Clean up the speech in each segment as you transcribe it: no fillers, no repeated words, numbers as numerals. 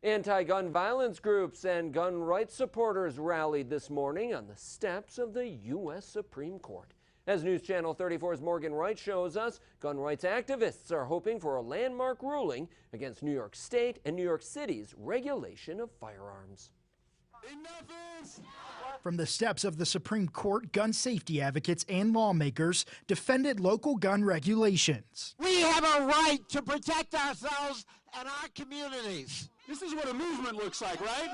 Anti-gun violence groups and gun rights supporters rallied this morning on the steps of the U.S. Supreme Court. As News Channel 34's Morgan Wright shows us, gun rights activists are hoping for a landmark ruling against New York State and New York City's regulation of firearms. From the steps of the Supreme Court, gun safety advocates and lawmakers defended local gun regulations. We have a right to protect ourselves and our communities. This is what a movement looks like, right?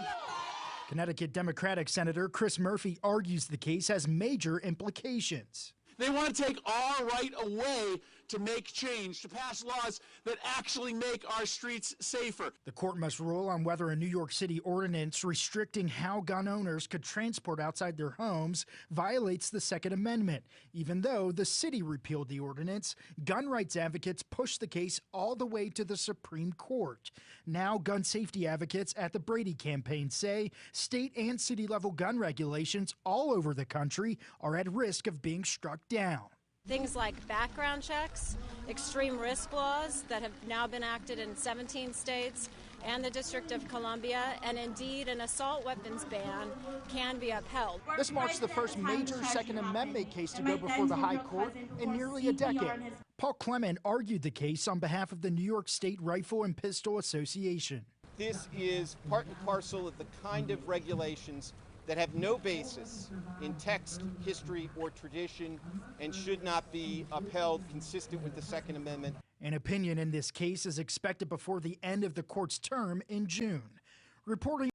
Connecticut Democratic Senator Chris Murphy argues the case has major implications. They want to take our right away to make change, to pass laws that actually make our streets safer. The court must rule on whether a New York City ordinance restricting how gun owners could transport outside their homes violates the Second Amendment. Even though the city repealed the ordinance, gun rights advocates pushed the case all the way to the Supreme Court. Now, gun safety advocates at the Brady campaign say state and city level gun regulations all over the country are at risk of being struck down. Things like background checks, extreme risk laws that have now been acted in 17 states and the District of Columbia, and indeed an assault weapons ban can be upheld. This marks the first major Second Amendment case to go before the High Court in nearly a decade. Paul Clement argued the case on behalf of the New York State Rifle and Pistol Association. This is part and parcel of the kind of regulations that have no basis in text, history, or tradition and should not be upheld consistent with the Second Amendment. An opinion in this case is expected before the end of the court's term in June. Reporting